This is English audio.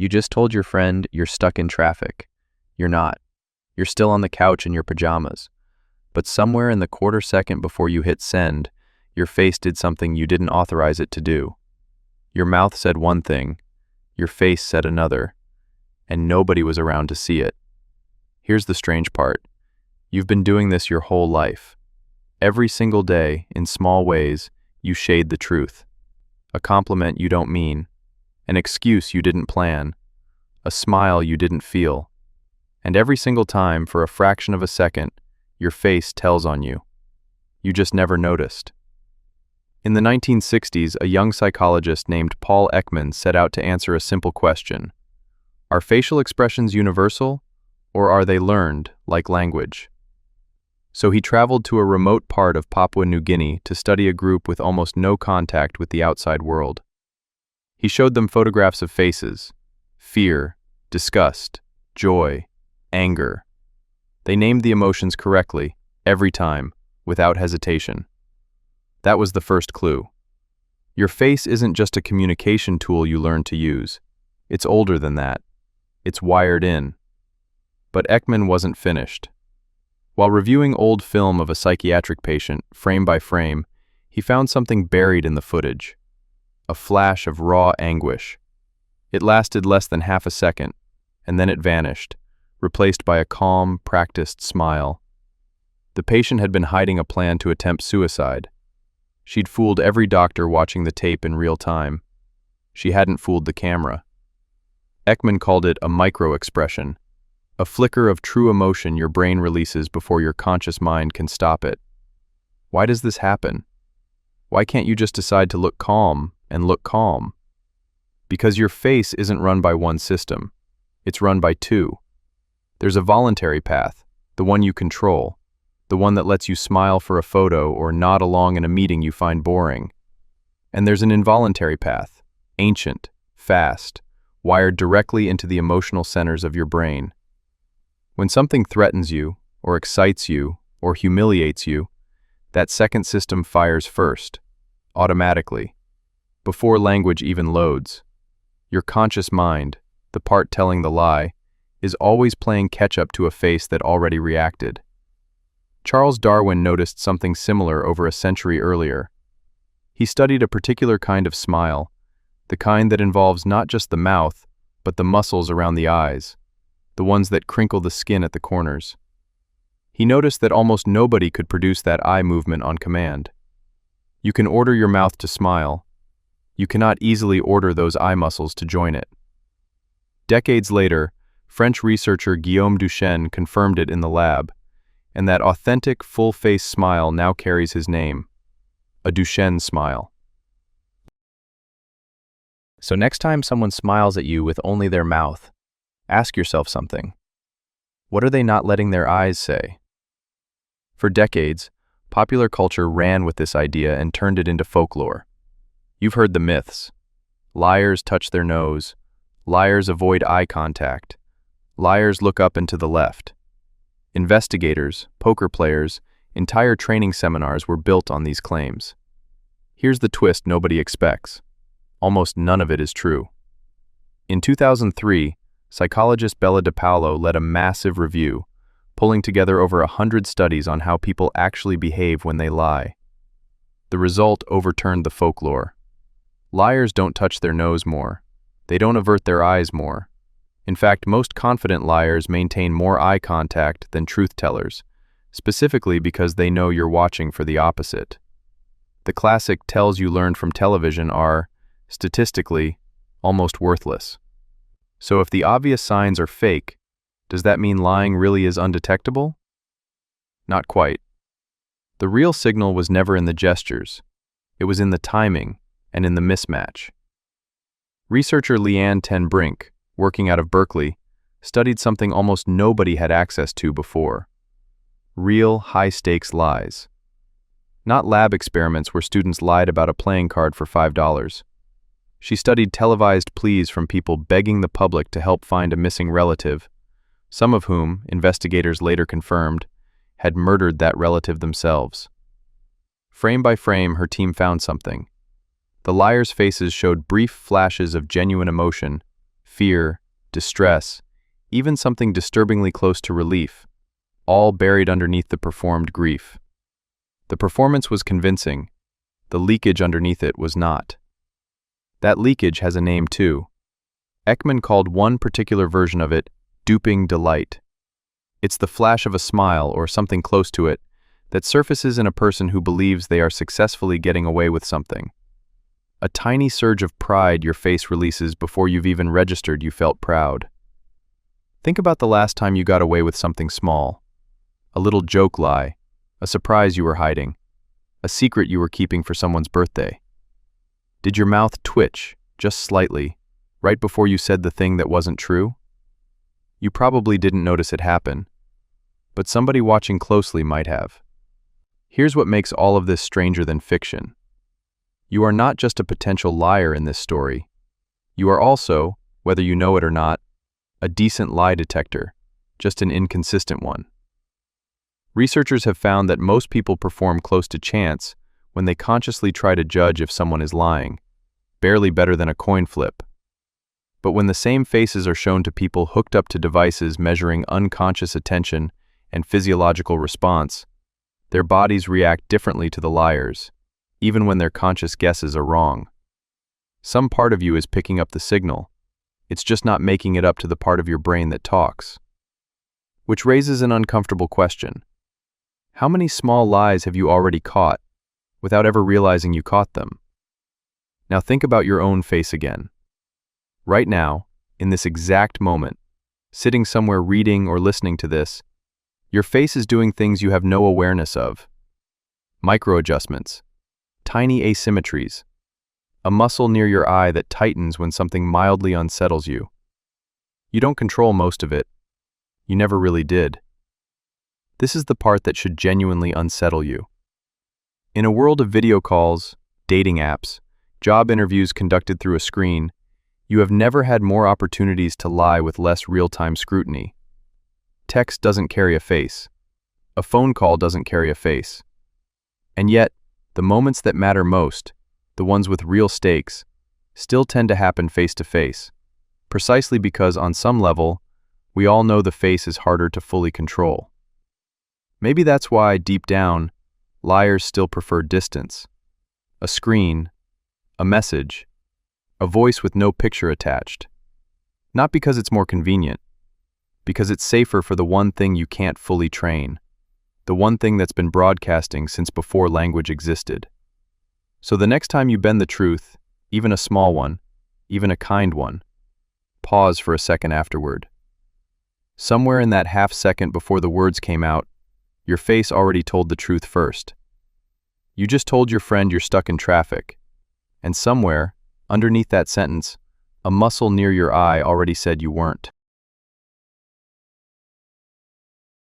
You just told your friend you're stuck in traffic. You're not. You're still on the couch in your pajamas. But somewhere in the quarter second before you hit send, your face did something you didn't authorize it to do. Your mouth said one thing, your face said another, and nobody was around to see it. Here's the strange part. You've been doing this your whole life. Every single day, in small ways, you shade the truth. A compliment you don't mean, an excuse you didn't plan, a smile you didn't feel. And every single time, for a fraction of a second, your face tells on you. You just never noticed. In the 1960s, a young psychologist named Paul Ekman set out to answer a simple question. Are facial expressions universal, or are they learned, like language? So he traveled to a remote part of Papua New Guinea to study a group with almost no contact with the outside world. He showed them photographs of faces: fear, disgust, joy, anger. They named the emotions correctly, every time, without hesitation. That was the first clue. Your face isn't just a communication tool you learn to use. It's older than that. It's wired in. But Ekman wasn't finished. While reviewing old film of a psychiatric patient, frame by frame, he found something buried in the footage. A flash of raw anguish. It lasted less than half a second, and then it vanished, replaced by a calm, practiced smile. The patient had been hiding a plan to attempt suicide. She'd fooled every doctor watching the tape in real time. She hadn't fooled the camera. Ekman called it a microexpression, a flicker of true emotion your brain releases before your conscious mind can stop it. Why does this happen? Why can't you just decide to look calm and look calm? Because your face isn't run by one system. It's run by two. There's a voluntary path, the one you control, the one that lets you smile for a photo or nod along in a meeting you find boring. And there's an involuntary path, ancient, fast, wired directly into the emotional centers of your brain. When something threatens you, or excites you, or humiliates you, that second system fires first, automatically, before language even loads. Your conscious mind, the part telling the lie, is always playing catch-up to a face that already reacted. Charles Darwin noticed something similar over a century earlier. He studied a particular kind of smile, the kind that involves not just the mouth, but the muscles around the eyes, the ones that crinkle the skin at the corners. He noticed that almost nobody could produce that eye movement on command. You can order your mouth to smile. You cannot easily order those eye muscles to join it. Decades later, French researcher Guillaume Duchenne confirmed it in the lab, and that authentic, full-face smile now carries his name, a Duchenne smile. So next time someone smiles at you with only their mouth, ask yourself something. What are they not letting their eyes say? For decades, popular culture ran with this idea and turned it into folklore. You've heard the myths. Liars touch their nose. Liars avoid eye contact. Liars look up and to the left. Investigators, poker players, entire training seminars were built on these claims. Here's the twist nobody expects. Almost none of it is true. In 2003, psychologist Bella DePaulo led a massive review, pulling together over 100 studies on how people actually behave when they lie. The result overturned the folklore. Liars don't touch their nose more. They don't avert their eyes more. In fact, most confident liars maintain more eye contact than truth-tellers, specifically because they know you're watching for the opposite. The classic tells you learned from television are, statistically, almost worthless. So if the obvious signs are fake, does that mean lying really is undetectable? Not quite. The real signal was never in the gestures. It was in the timing and in the mismatch. Researcher Leanne Brinke, working out of Berkeley, studied something almost nobody had access to before. Real, high-stakes lies. Not lab experiments where students lied about a playing card for $5. She studied televised pleas from people begging the public to help find a missing relative, some of whom, investigators later confirmed, had murdered that relative themselves. Frame by frame, her team found something. The liars' faces showed brief flashes of genuine emotion, fear, distress, even something disturbingly close to relief, all buried underneath the performed grief. The performance was convincing. The leakage underneath it was not. That leakage has a name too. Ekman called one particular version of it Duping Delight. It's the flash of a smile or something close to it that surfaces in a person who believes they are successfully getting away with something. A tiny surge of pride your face releases before you've even registered you felt proud. Think about the last time you got away with something small. A little joke lie, a surprise you were hiding, a secret you were keeping for someone's birthday. Did your mouth twitch, just slightly, right before you said the thing that wasn't true? You probably didn't notice it happen, but somebody watching closely might have. Here's what makes all of this stranger than fiction. You are not just a potential liar in this story. You are also, whether you know it or not, a decent lie detector, just an inconsistent one. Researchers have found that most people perform close to chance when they consciously try to judge if someone is lying, barely better than a coin flip. But when the same faces are shown to people hooked up to devices measuring unconscious attention and physiological response, their bodies react differently to the liars, even when their conscious guesses are wrong. Some part of you is picking up the signal. It's just not making it up to the part of your brain that talks. Which raises an uncomfortable question. How many small lies have you already caught without ever realizing you caught them? Now think about your own face again. Right now, in this exact moment, sitting somewhere reading or listening to this, your face is doing things you have no awareness of. Microadjustments, tiny asymmetries, a muscle near your eye that tightens when something mildly unsettles you. You don't control most of it. You never really did. This is the part that should genuinely unsettle you. In a world of video calls, dating apps, job interviews conducted through a screen, you have never had more opportunities to lie with less real-time scrutiny. Text doesn't carry a face. A phone call doesn't carry a face. And yet, the moments that matter most, the ones with real stakes, still tend to happen face-to-face, precisely because on some level, we all know the face is harder to fully control. Maybe that's why, deep down, liars still prefer distance. A screen, a message, a voice with no picture attached. Not because it's more convenient, because it's safer for the one thing you can't fully train, the one thing that's been broadcasting since before language existed. So the next time you bend the truth, even a small one, even a kind one, pause for a second afterward. Somewhere in that half second before the words came out, your face already told the truth first. You just told your friend you're stuck in traffic, and somewhere, underneath that sentence, a muscle near your eye already said you weren't.